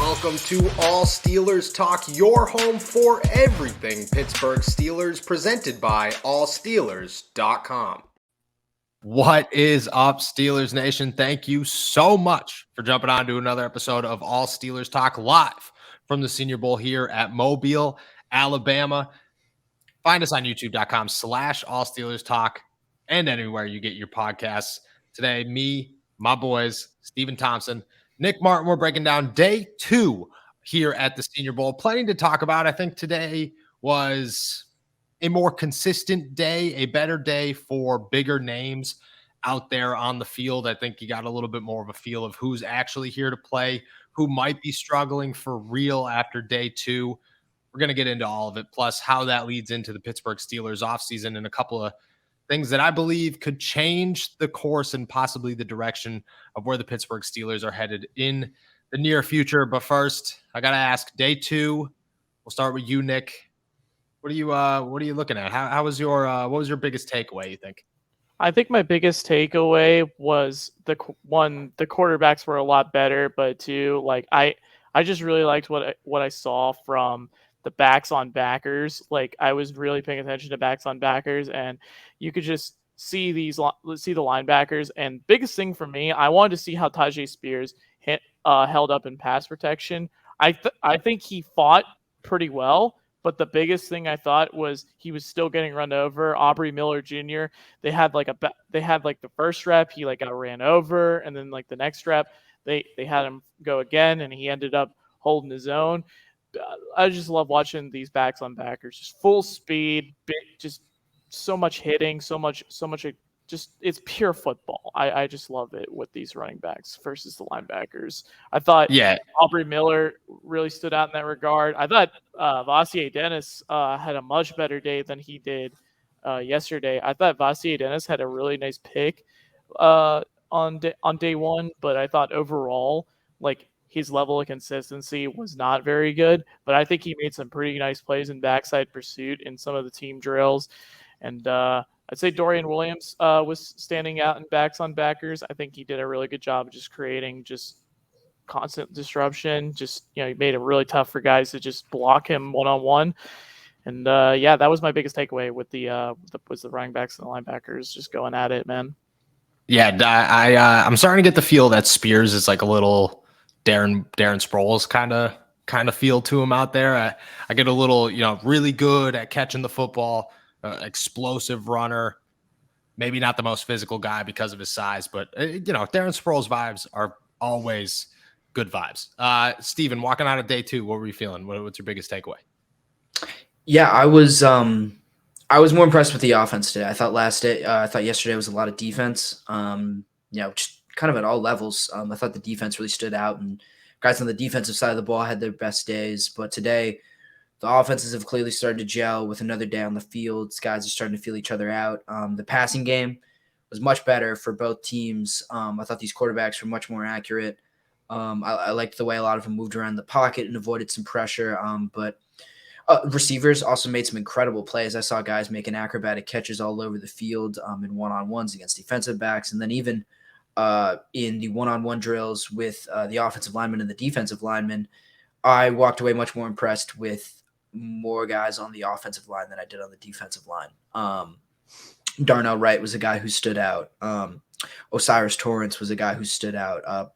welcome to All Steelers Talk, your home for everything Pittsburgh Steelers, presented by allsteelers.com. What is up, Steelers Nation? Thank you so much for jumping on to another episode of All Steelers Talk live from the Senior Bowl here at Mobile, Alabama. Find us on youtube.com/allsteelerstalk and anywhere you get your podcasts. Today, me, my boys, Stephen Thompson, Nick Martin, we're breaking down day 2 here at the Senior Bowl. Plenty to talk about. I think today was a more consistent day, a better day for bigger names out there on the field. I think you got a little bit more of a feel of who's actually here to play, who might be struggling for real after day 2. We're going to get into all of it, plus how that leads into the Pittsburgh Steelers offseason and a couple of things that I believe could change the course and possibly the direction of where the Pittsburgh Steelers are headed in the near future. But first, I got to ask, day 2, we'll start with you, Nick. What are you looking at? How was your what was your biggest takeaway, you think? I think my biggest takeaway was the quarterbacks were a lot better, but two, like I just really liked what I saw from the backs on backers. Like I was really paying attention to backs on backers, and you could just see the linebackers. And biggest thing for me, I wanted to see how Tajay Spears held up in pass protection. I think he fought pretty well. But the biggest thing I thought was he was still getting run over. Aubrey Miller Jr. They had the first rep, he got ran over, and then the next rep they had him go again, and he ended up holding his own. I just love watching these backs on backers, just full speed, just so much hitting, so much. Just it's pure football. I just love it with these running backs versus the linebackers. I thought Aubrey Miller really stood out in that regard. I thought Vassier Dennis had a much better day than he did yesterday. I thought Vassier Dennis had a really nice pick on day 1, but I thought overall his level of consistency was not very good. But I think he made some pretty nice plays in backside pursuit in some of the team drills, and I'd say Dorian Williams was standing out in backs on backers. I think he did a really good job of just creating just constant disruption. He made it really tough for guys to just block him one-on-one. And that was my biggest takeaway with the running backs and the linebackers just going at it, man. Yeah, I'm starting to get the feel that Spears is like a little Darren Sproles kind of feel to him out there. I get a little, really good at catching the football. Explosive runner, maybe not the most physical guy because of his size, but Darren Sproles vibes are always good vibes. Steven, walking out of day 2, what were you feeling? What's your biggest takeaway? Yeah, I was more impressed with the offense today. I thought yesterday was a lot of defense. Just kind of at all levels. I thought the defense really stood out, and guys on the defensive side of the ball had their best days. But today, the offenses have clearly started to gel with another day on the field. Guys are starting to feel each other out. The passing game was much better for both teams. I thought these quarterbacks were much more accurate. I liked the way a lot of them moved around the pocket and avoided some pressure. But receivers also made some incredible plays. I saw guys making acrobatic catches all over the field in one-on-ones against defensive backs. And then even in the one-on-one drills with the offensive linemen and the defensive linemen, I walked away much more impressed with more guys on the offensive line than I did on the defensive line. Darnell Wright was a guy who stood out. Osiris Torrance was a guy who stood out.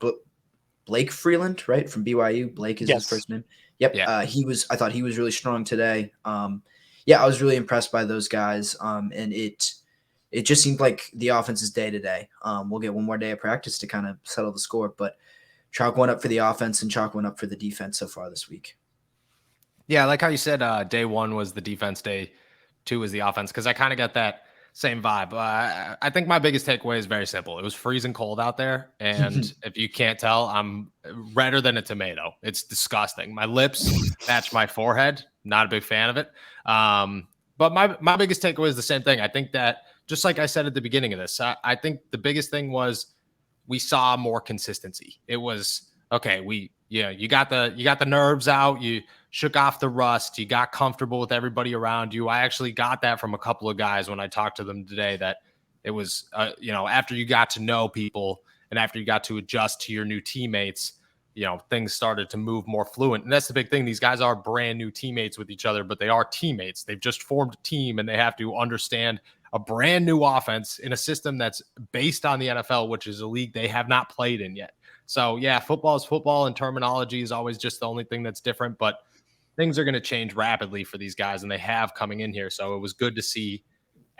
Blake Freeland, right, from BYU. Blake is his first name. Yep. Yeah. I thought he was really strong today. I was really impressed by those guys. And it just seemed like the offense's day to day. We'll get one more day of practice to kind of settle the score, but chalk one up for the offense and chalk one up for the defense so far this week. Yeah, I like how you said day 1 was the defense, day 2 was the offense, because I kind of got that same vibe. I think my biggest takeaway is very simple. It was freezing cold out there, and if you can't tell, I'm redder than a tomato. It's disgusting. My lips match my forehead. Not a big fan of it. But my biggest takeaway is the same thing. I think that, just like I said at the beginning of this, I think the biggest thing was we saw more consistency. It was, okay, you got the nerves out, you shook off the rust, you got comfortable with everybody around you. I actually got that from a couple of guys when I talked to them today, that it was, after you got to know people and after you got to adjust to your new teammates, things started to move more fluent. And that's the big thing. These guys are brand new teammates with each other, but they are teammates. They've just formed a team, and they have to understand a brand new offense in a system that's based on the NFL, which is a league they have not played in yet. So yeah, football is football, and terminology is always just the only thing that's different, but things are going to change rapidly for these guys, and they have coming in here. So it was good to see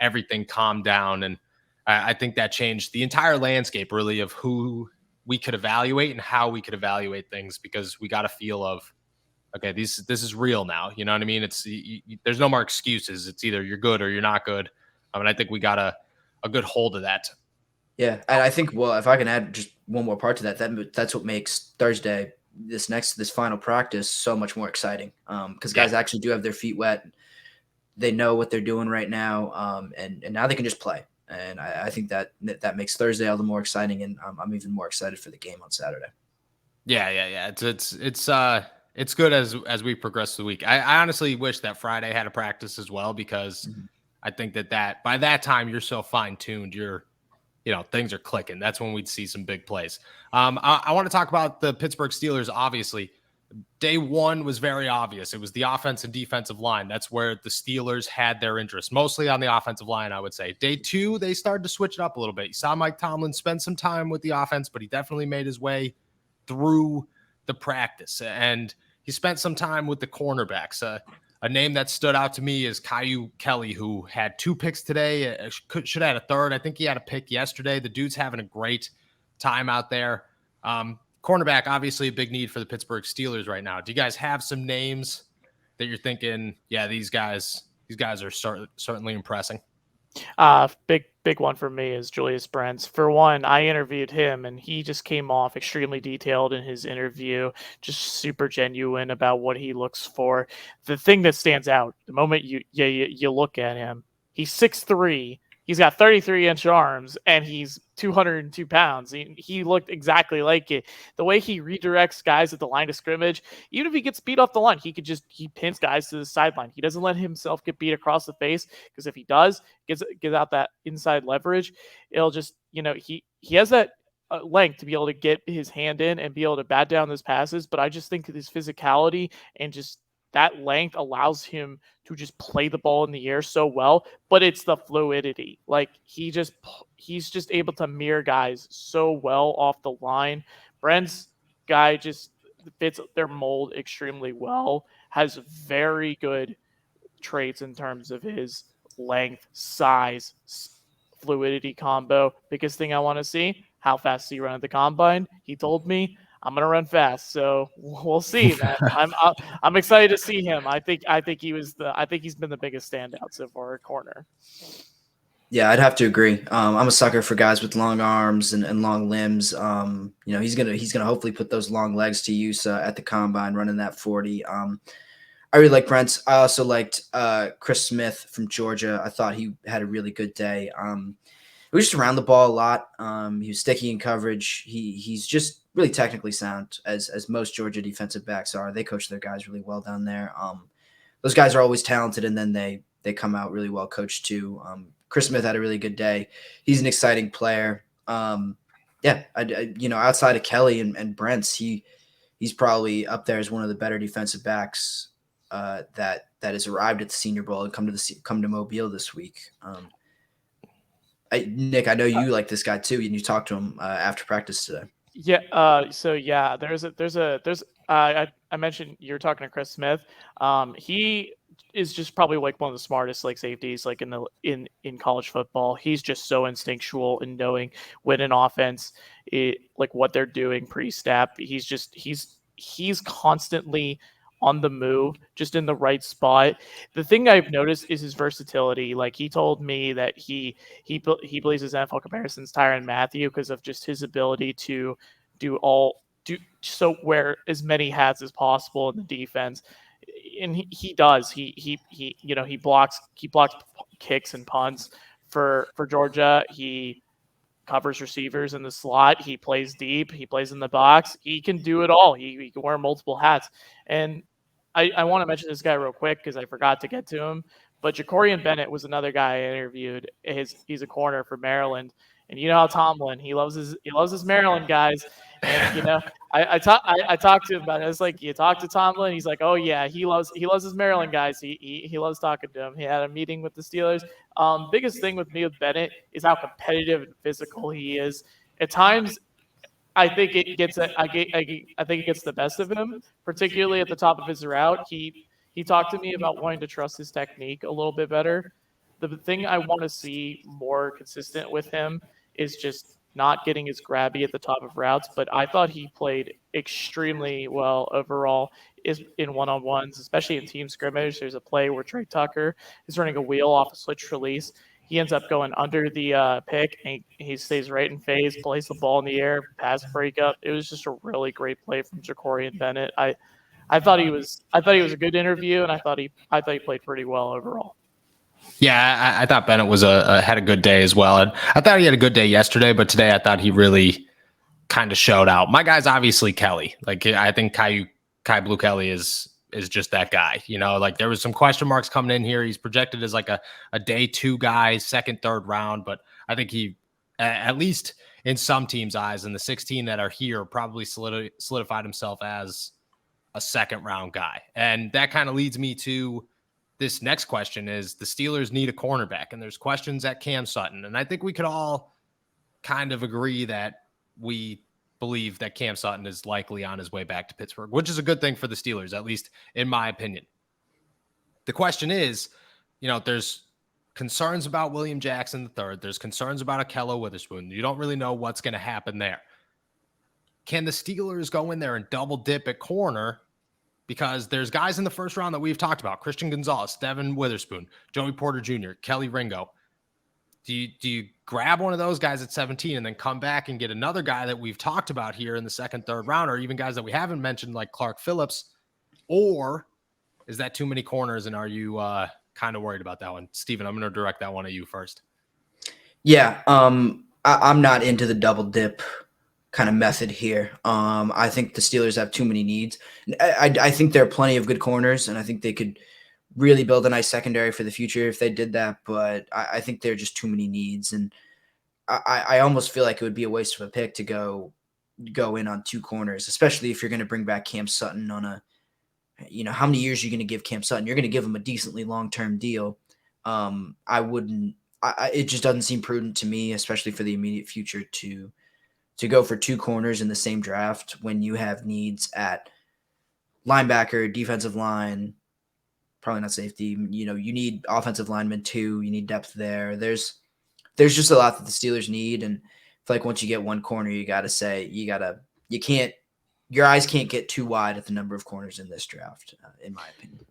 everything calm down. And I think that changed the entire landscape really of who we could evaluate and how we could evaluate things, because we got a feel of, okay, this is real now. You know what I mean? It's there's no more excuses. It's either you're good or you're not good. I mean, I think we got a good hold of that. Yeah, and I think, well, if I can add just one more part to that's what makes Thursday, this final practice, so much more exciting. Because guys actually do have their feet wet. They know what they're doing right now, and now they can just play. And I think that makes Thursday all the more exciting, and I'm even more excited for the game on Saturday. Yeah. It's good as we progress the week. I honestly wish that Friday had a practice as well, because I think that by that time you're so fine tuned, things are clicking. That's when we'd see some big plays. I want to talk about the Pittsburgh Steelers. Obviously, day one was very obvious. It was the offense and defensive line. That's where the Steelers had their interest, mostly on the offensive line, I would say. Day two, they started to switch it up a little bit. You saw Mike Tomlin spend some time with the offense, but he definitely made his way through the practice. And he spent some time with the cornerbacks. A name that stood out to me is Caillou Kelly, who had 2 picks today. Should have had a third. I think he had a pick yesterday. The dude's having a great time out there. Cornerback, obviously a big need for the Pittsburgh Steelers right now. Do you guys have some names that you're thinking, yeah, these guys are certainly impressing? Big one for me is Julius Brents. For one, I interviewed him, and he just came off extremely detailed in his interview, just super genuine about what he looks for. The thing that stands out, the moment you look at him, he's 6'3", he's got 33-inch arms, and he's 202 pounds. He looked exactly like it. The way he redirects guys at the line of scrimmage, even if he gets beat off the line, he pins guys to the sideline. He doesn't let himself get beat across the face, because if he does, gets out that inside leverage, it'll just, he has that length to be able to get his hand in and be able to bat down those passes. But I just think his physicality and just that length allows him to just play the ball in the air so well, but it's the fluidity. Like he's just able to mirror guys so well off the line. Brent's guy just fits their mold extremely well, has very good traits in terms of his length, size, fluidity combo. Biggest thing I want to see, how fast does he run at the combine? He told me, I'm gonna run fast, so we'll see, man. I'm excited to see him. I think he's been the biggest standout so far at corner. Yeah, I'd have to agree. I'm a sucker for guys with long arms and long limbs. He's gonna hopefully put those long legs to use at the combine, running that 40. I really like Brent. I also liked Chris Smith from Georgia. I thought he had a really good day. He was just around the ball a lot. He was sticky in coverage. He's just really technically sound, as most Georgia defensive backs are. They coach their guys really well down there. Those guys are always talented, and then they come out really well coached too. Chris Smith had a really good day. He's an exciting player. Outside of Kelly and Brents, he's probably up there as one of the better defensive backs that has arrived at the Senior Bowl and come to Mobile this week. Nick, I know you like this guy too, and you talked to him after practice today. Yeah. I mentioned you were talking to Chris Smith. He is just probably like one of the smartest safeties in college football. He's just so instinctual in knowing when an offense what they're doing pre-snap. He's constantly on the move, just in the right spot. The thing I've noticed is his versatility. He told me that he believes his NFL comparisons Tyrann Mathieu because of just his ability to wear as many hats as possible in the defense. And he does. He blocks kicks and punts for Georgia. He covers receivers in the slot. He plays deep. He plays in the box. He can do it all. He can wear multiple hats. And I want to mention this guy real quick because I forgot to get to him. But Jacorian Bennett was another guy I interviewed. He's a corner for Maryland. And you know how Tomlin, he loves his Maryland guys. And I talked to him about it. It's like, you talk to Tomlin, he's like, oh yeah, he loves his Maryland guys. He loves talking to him. He had a meeting with the Steelers. Biggest thing with me with Bennett is how competitive and physical he is. At times, I think it gets I think it gets the best of him, particularly at the top of his route. He talked to me about wanting to trust his technique a little bit better. The thing I want to see more consistent with him is just not getting as grabby at the top of routes, but I thought he played extremely well overall is in one-on-ones, especially in team scrimmage. There's a play where Trey Tucker is running a wheel off a switch release. He ends up going under the pick, and he stays right in phase, plays the ball in the air, pass breakup. It was just a really great play from Ja'Cory Bennett. I thought he was a good interview, and I thought he played pretty well overall. Yeah, I thought Bennett was had a good day as well. And I thought he had a good day yesterday, but today I thought he really kind of showed out. My guy's obviously Kelly. Like, I think Kai Blue Kelly is just that guy. Like, there was some question marks coming in here. He's projected as like a day 2 guy, second, third round, but I think he, at least in some teams' eyes, in the 16 that are here, probably solidified himself as a second round guy. And that kind of leads me to this next question is the Steelers need a cornerback, and there's questions at Cam Sutton. And I think we could all kind of agree that we believe that Cam Sutton is likely on his way back to Pittsburgh, which is a good thing for the Steelers, at least in my opinion. The question is, there's concerns about William Jackson III. There's concerns about Akello Witherspoon. You don't really know what's going to happen there. Can the Steelers go in there and double dip at corner? Because there's guys in the first round that we've talked about: Christian Gonzalez, Devin Witherspoon, Joey Porter Jr., Kelly Ringo. Do you grab one of those guys at 17 and then come back and get another guy that we've talked about here in the second, third round, or even guys that we haven't mentioned like Clark Phillips? Or is that too many corners, and are you kind of worried about that one? Steven, I'm going to direct that one at you first. Yeah, I'm not into the double dip kind of method here. I think the Steelers have too many needs. I think there are plenty of good corners, and I think they could really build a nice secondary for the future if they did that, but I think there are just too many needs, and I almost feel like it would be a waste of a pick to go in on 2 corners, especially if you're going to bring back Cam Sutton on a, how many years are you going to give Cam Sutton? You're going to give him a decently long-term deal. It just doesn't seem prudent to me, especially for the immediate future, to go for 2 corners in the same draft when you have needs at linebacker, defensive line, probably not safety. You need offensive linemen too. You need depth there. There's just a lot that the Steelers need. And I feel like once you get 1 corner, your eyes can't get too wide at the number of corners in this draft, in my opinion.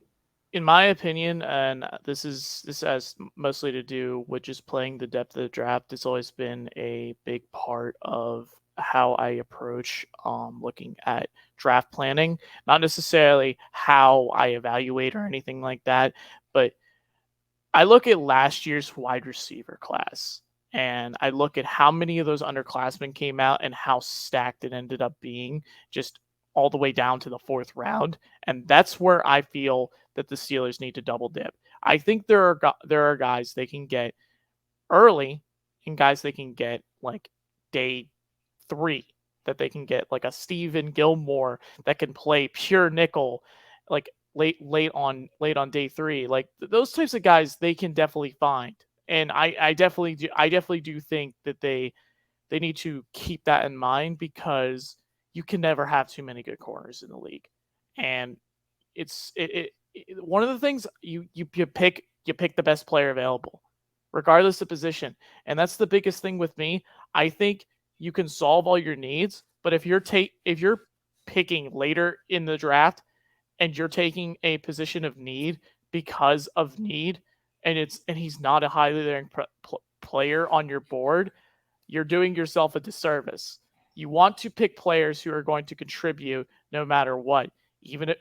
In my opinion, and this has mostly to do with just playing the depth of the draft. It's always been a big part of how I approach looking at draft planning. Not necessarily how I evaluate or anything like that, but I look at last year's wide receiver class, and I look at how many of those underclassmen came out and how stacked it ended up being, just all the way down to the 4th round. And that's where I feel that the Steelers need to double dip. I think there are guys they can get early and guys they can get like day 3, that they can get like a Steven Gilmore that can play pure nickel like late on day 3. Like those types of guys they can definitely find. And I definitely do think that they need to keep that in mind, because you can never have too many good corners in the league. And it's one of the things you pick the best player available, regardless of position. And that's the biggest thing with me. I think you can solve all your needs, but if you're picking later in the draft and you're taking a position of need because of need, and he's not a highly ranked player on your board, you're doing yourself a disservice. You want to pick players who are going to contribute no matter what. Even if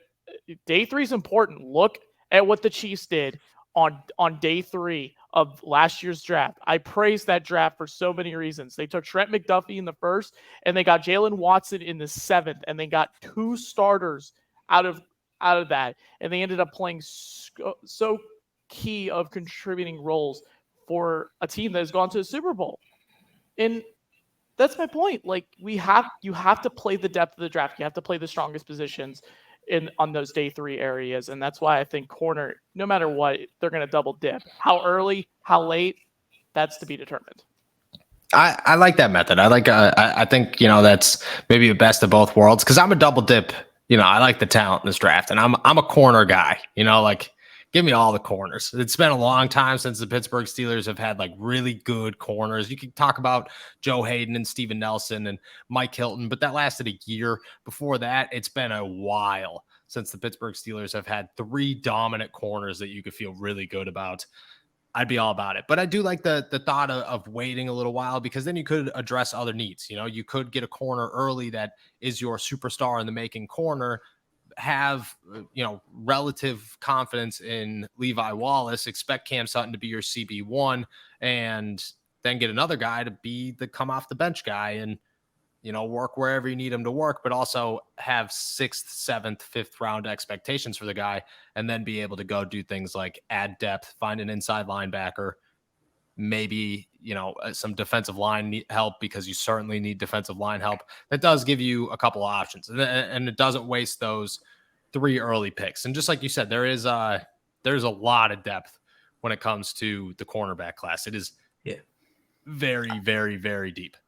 day 3 is important. Look at what the Chiefs did on day 3 of last year's draft. I praise that draft for so many reasons. They took Trent McDuffie in the 1st, and they got Jalen Watson in the 7th, and they got 2 starters out of that, and they ended up playing so key of contributing roles for a team that has gone to the Super Bowl. And that's my point. Like you have to play the depth of the draft. You have to play the strongest positions on those day 3 areas, and that's why I think corner, no matter what, they're going to double dip. How early, how late, that's to be determined. I like that method. I think that's maybe a best of both worlds, because I'm a double dip. I like the talent in this draft, and I'm a corner guy. Like, give me all the corners. It's been a long time since the Pittsburgh Steelers have had like really good corners. You can talk about Joe Hayden and Steven Nelson and Mike Hilton, but that lasted a year. Before that, it's been a while since the Pittsburgh Steelers have had 3 dominant corners that you could feel really good about. I'd be all about it. But I do like the thought of waiting a little while, because then you could address other needs. You could get a corner early that is your superstar in the making corner, have relative confidence in Levi Wallace, expect Cam Sutton to be your CB1, and then get another guy to be the come off the bench guy and work wherever you need him to work, but also have 6th, 7th, 5th round expectations for the guy, and then be able to go do things like add depth, find an inside linebacker, maybe some defensive line help, because you certainly need defensive line help. That does give you a couple of options, and it doesn't waste those 3 early picks. And just like you said, there's a lot of depth when it comes to the cornerback class. It is very, very, very deep.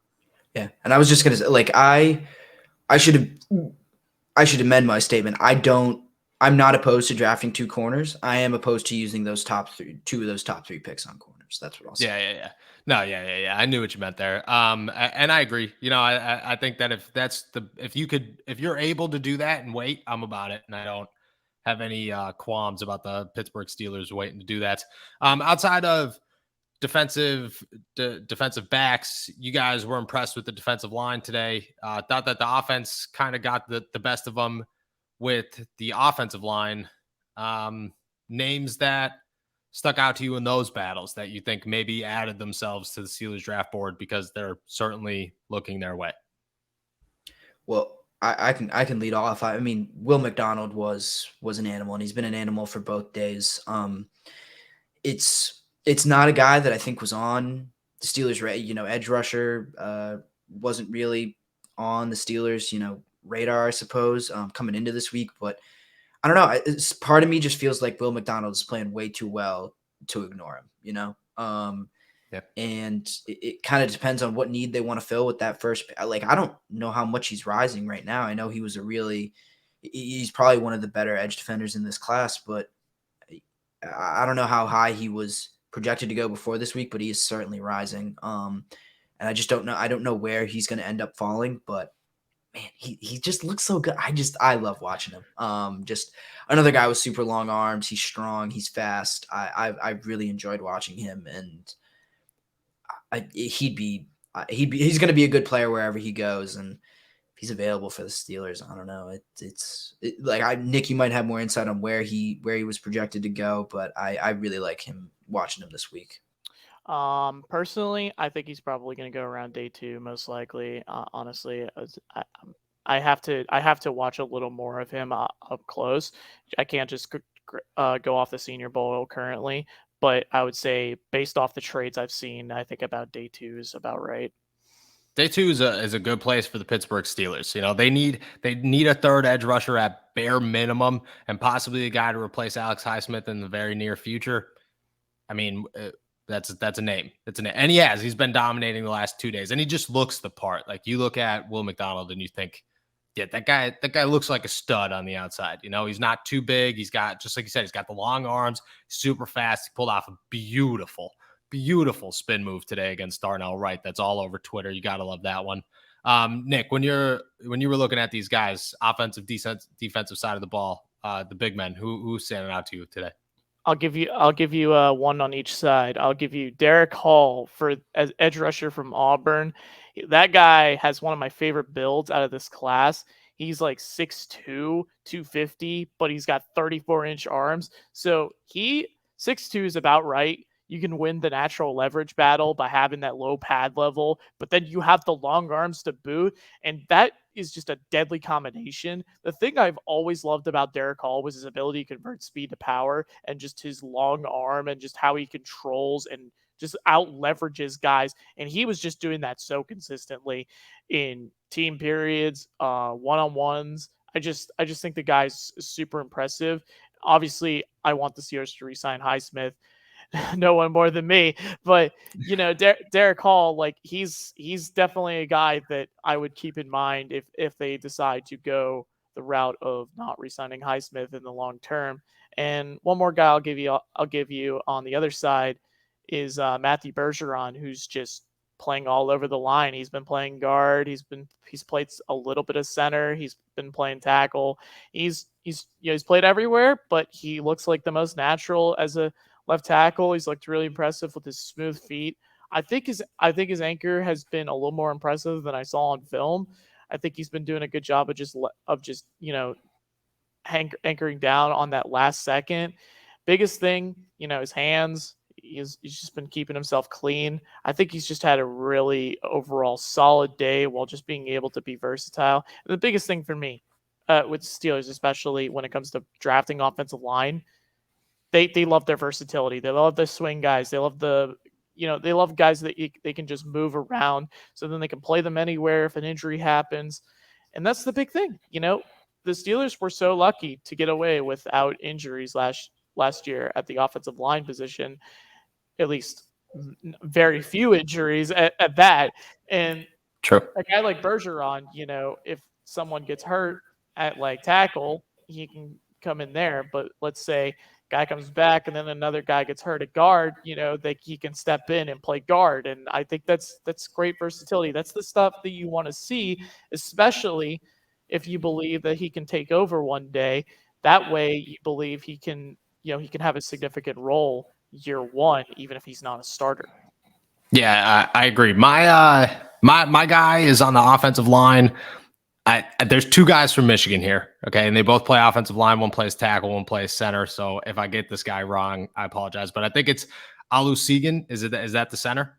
Yeah, and I was just gonna say, like, I should amend my statement. I'm not opposed to drafting 2 corners. I am opposed to using those 2 of those top 3 picks on corners. That's what I'll say. Yeah. No, yeah. I knew what you meant there. And I agree. I think that if you're able to do that and wait, I'm about it, and I don't have any qualms about the Pittsburgh Steelers waiting to do that. Outside of defensive backs, you guys were impressed with the defensive line today. Thought that the offense kind of got the best of them with the offensive line. Names that stuck out to you in those battles that you think maybe added themselves to the Steelers draft board, because they're certainly looking their way? Well, I can lead off. I mean, Will McDonald was an animal, and he's been an animal for both days. It's not a guy that I think was on the Steelers, edge rusher, wasn't really on the Steelers, radar, I suppose, coming into this week. But I don't know. Part of me just feels like Will McDonald is playing way too well to ignore him, And it kind of depends on what need they want to fill with that first. Like, I don't know how much he's rising right now. I know he's probably one of the better edge defenders in this class, but I don't know how high he was projected to go before this week, but he is certainly rising. And I just don't know. I don't know where he's going to end up falling, but man, he just looks so good. I love watching him. Just another guy with super long arms. He's strong. He's fast. I really enjoyed watching him, and he's going to be a good player wherever he goes. And if he's available for the Steelers, I don't know. Nick, you might have more insight on where he was projected to go, but I really like him, watching him this week. Personally, I think he's probably going to go around day 2, most likely. Honestly, I have to watch a little more of him up close. I can't just go off the Senior Bowl currently, but I would say based off the trades I've seen, I think about day 2 is about right. Day 2 is a good place for the Pittsburgh Steelers. They need a third edge rusher at bare minimum, and possibly a guy to replace Alex Highsmith in the very near future. I mean, that's a name. It's a name. And he's been dominating the last 2 days, and he just looks the part. Like, you look at Will McDonald and you think, yeah, that guy looks like a stud on the outside. He's not too big. He's got, just like you said, he's got the long arms, super fast. He pulled off a beautiful spin move today against Darnell Wright. That's all over Twitter. You got to love that one. Nick, when you were looking at these guys, offensive, defensive side of the ball, the big men, who's standing out to you today? I'll give you one on each side. I'll give you Derek Hall as edge rusher from Auburn. That guy has one of my favorite builds out of this class. He's like 6'2", 250, but he's got 34-inch arms. So 6'2" is about right. You can win the natural leverage battle by having that low pad level, but then you have the long arms to boot, and that is just a deadly combination. The thing I've always loved about Derek Hall was his ability to convert speed to power, and just his long arm, and just how he controls and just out leverages guys. And he was just doing that so consistently in team periods, one-on-ones. I just think the guy's super impressive. Obviously, I want the Steelers to re-sign Highsmith. No one more than me, but Derek Hall, like he's definitely a guy that I would keep in mind if they decide to go the route of not re-signing Highsmith in the long term. And one more guy I'll give you on the other side is Matthew Bergeron, who's just playing all over the line. He's been playing guard. He's played a little bit of center. He's been playing tackle. He's played everywhere, but he looks like the most natural as a left tackle. He's looked really impressive with his smooth feet. I think his anchor has been a little more impressive than I saw on film. I think he's been doing a good job of just anchoring down on that last second. Biggest thing, his hands. He's just been keeping himself clean. I think he's just had a really overall solid day while just being able to be versatile. And the biggest thing for me with Steelers, especially when it comes to drafting offensive line, they love their versatility. They love the swing guys. They love they love guys that they can just move around, so then they can play them anywhere if an injury happens. And that's the big thing. The Steelers were so lucky to get away without injuries last year at the offensive line position, at least very few injuries at that. And True. A guy like Bergeron, if someone gets hurt at like tackle, he can come in there. But let's say guy comes back and then another guy gets hurt at guard, he can step in and play guard. And I think that's great versatility. That's the stuff that you want to see, especially if you believe that he can take over one day. That way you believe he can have a significant role year one, even if he's not a starter. Yeah, I agree. My guy is on the offensive line. There's two guys from Michigan here, okay, and they both play offensive line. One plays tackle, one plays center. So if I get this guy wrong, I apologize. But I think it's Alusigan. Is that the center?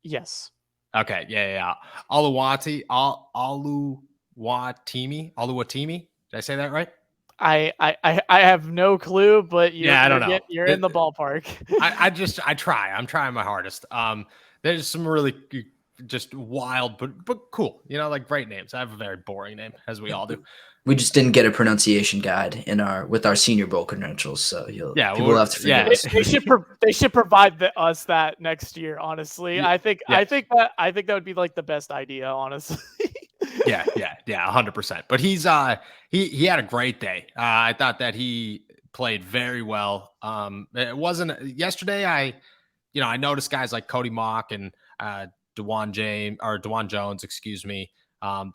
Yes. Okay. Yeah. Oluwatimi. Did I say that right? I have no clue, but I don't know. You're in the ballpark. I try. I'm trying my hardest. There's some really just wild, but cool. Like great names. I have a very boring name, as we all do. We just didn't get a pronunciation guide with our Senior Bowl credentials, so people will have to forgive us. They should provide us that next year. Honestly, I think that would be like the best idea. Honestly. Yeah, 100%. But he had a great day. I thought that he played very well. It wasn't yesterday. I noticed guys like Cody Mock and DeJuan Jones, excuse me.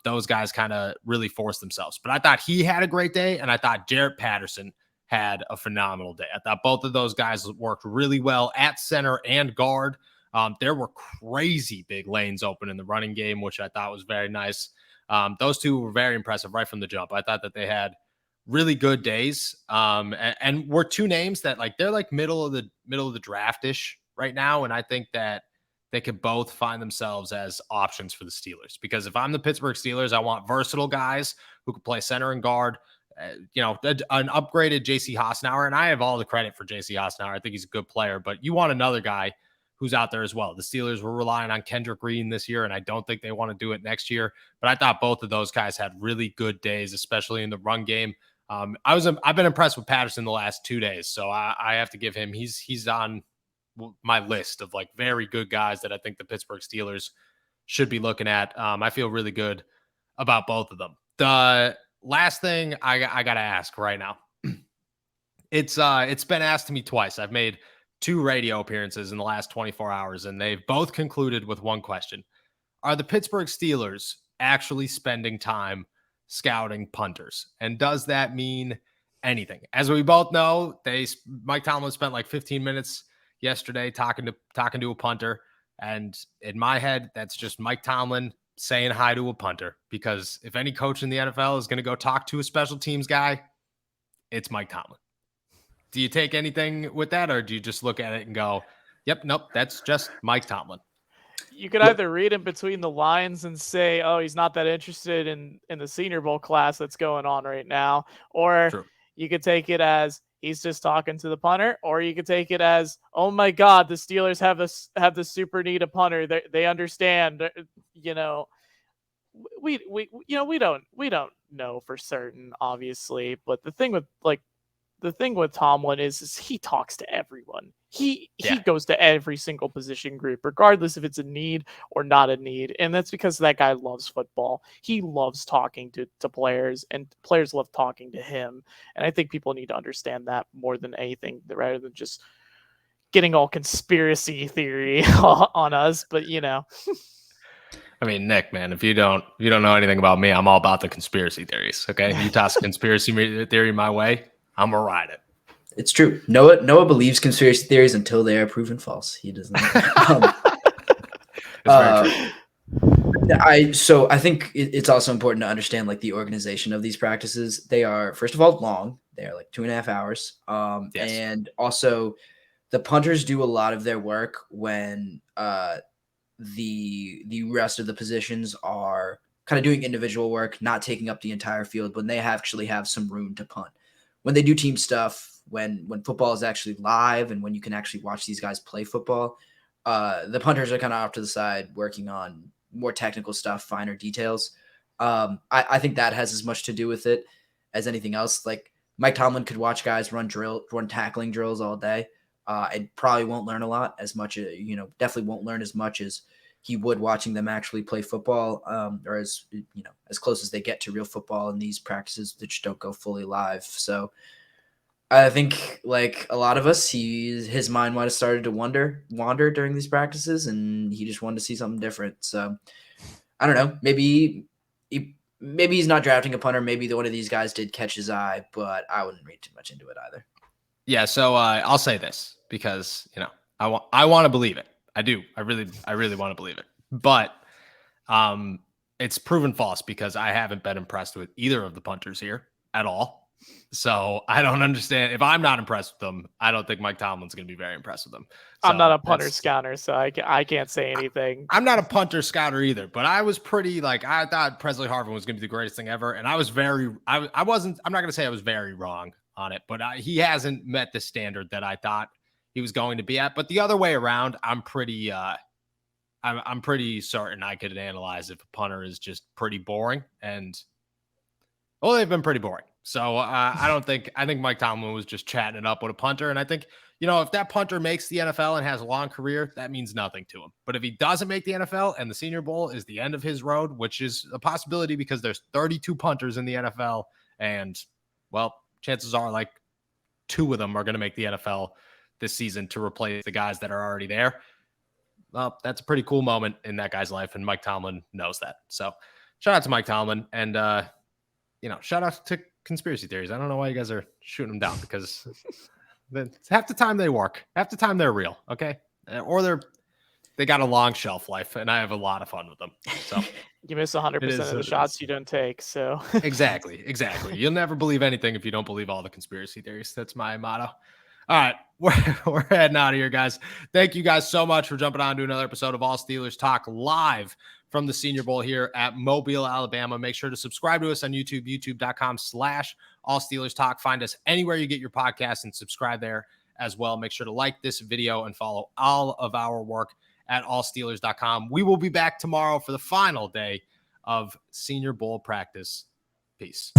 Those guys kind of really forced themselves. But I thought he had a great day, and I thought Jarrett Patterson had a phenomenal day. I thought both of those guys worked really well at center and guard. There were crazy big lanes open in the running game, which I thought was very nice. Those two were very impressive right from the jump. I thought that they had really good days. And we're two names that they're like middle of the draft-ish right now. And I think that they could both find themselves as options for the Steelers, because if I'm the Pittsburgh Steelers, I want versatile guys who can play center and guard, an upgraded JC Hassenauer. And I have all the credit for JC Hassenauer. I think he's a good player, but you want another guy who's out there as well. The Steelers were relying on Kendrick Green this year, and I don't think they want to do it next year. But I thought both of those guys had really good days, especially in the run game. I've been impressed with Patterson the last 2 days, so I have to give him. He's on my list of very good guys that I think the Pittsburgh Steelers should be looking at. I feel really good about both of them. The last thing I got to ask right now, it's been asked to me twice. I've made 2 radio appearances in the last 24 hours, and they've both concluded with one question. Are the Pittsburgh Steelers actually spending time scouting punters? And does that mean anything? As we both know, Mike Tomlin spent 15 minutes yesterday talking to a punter. And in my head, that's just Mike Tomlin saying hi to a punter, because if any coach in the NFL is going to go talk to a special teams guy, it's Mike Tomlin. Do you take anything with that, or do you just look at it and go, yep, nope, that's just Mike Tomlin? You could either read in between the lines and say, oh, he's not that interested in the Senior Bowl class that's going on right now. Or True. You could take it as he's just talking to the punter, or you could take it as, oh my God, the Steelers have the super need a punter. They understand, you know, we don't know for certain, obviously, but the thing with Tomlin is he talks to everyone. He goes to every single position group, regardless if it's a need or not a need. And that's because that guy loves football. He loves talking to players, and players love talking to him. And I think people need to understand that more than anything, rather than just getting all conspiracy theory on us. But I mean, Nick, man, if you don't know anything about me, I'm all about the conspiracy theories. Okay, you toss a conspiracy theory my way, I'm gonna ride it. It's true. Noah believes conspiracy theories until they are proven false. He doesn't. I think it's also important to understand like the organization of these practices. They are, first of all, long. They're like 2.5 hours. Yes. And also the punters do a lot of their work when the rest of the positions are kind of doing individual work, not taking up the entire field, when they actually have some room to punt. When they do team stuff, when football is actually live and when you can actually watch these guys play football, the punters are kind of off to the side working on more technical stuff, finer details. I think that has as much to do with it as anything else. Like Mike Tomlin could watch guys run tackling drills all day. And probably won't learn a lot as much, definitely won't learn as much as he would watching them actually play football, or as close as they get to real football in these practices that just don't go fully live. So I think like a lot of us, his mind might have started to wander during these practices, and he just wanted to see something different. So I don't know, maybe he's not drafting a punter. Maybe one of these guys did catch his eye, but I wouldn't read too much into it either. Yeah, so I'll say this because I want to believe it. I do. I really want to believe it. But it's proven false because I haven't been impressed with either of the punters here at all. So I don't understand. If I'm not impressed with them, I don't think Mike Tomlin's going to be very impressed with them. So I'm not a punter scouter, so I can't say anything. I'm not a punter scouter either, but I was pretty I thought Presley Harvin was going to be the greatest thing ever, and I was I'm not going to say I was very wrong on it, but he hasn't met the standard that I thought he was going to be at. But the other way around, I'm pretty certain I could analyze if a punter is just pretty boring, and they've been pretty boring. So I think Mike Tomlin was just chatting it up with a punter, and I think if that punter makes the NFL and has a long career, that means nothing to him. But if he doesn't make the NFL and the Senior Bowl is the end of his road, which is a possibility because there's 32 punters in the NFL, and chances are 2 of them are going to make the NFL this season to replace the guys that are already there. Well, that's a pretty cool moment in that guy's life, and Mike Tomlin knows that. So shout out to Mike Tomlin, and shout out to conspiracy theories. I don't know why you guys are shooting them down, because half the time they work, half the time they're real, okay? Or they got a long shelf life, and I have a lot of fun with them. So you miss 100% of the shots you don't take. So exactly. You'll never believe anything if you don't believe all the conspiracy theories. That's my motto. All right, we're heading out of here, guys. Thank you guys so much for jumping on to another episode of All Steelers Talk live from the Senior Bowl here at Mobile, Alabama. Make sure to subscribe to us on YouTube, youtube.com/All Steelers Talk. Find us anywhere you get your podcast and subscribe there as well. Make sure to like this video and follow all of our work at allsteelers.com. We will be back tomorrow for the final day of Senior Bowl practice. Peace.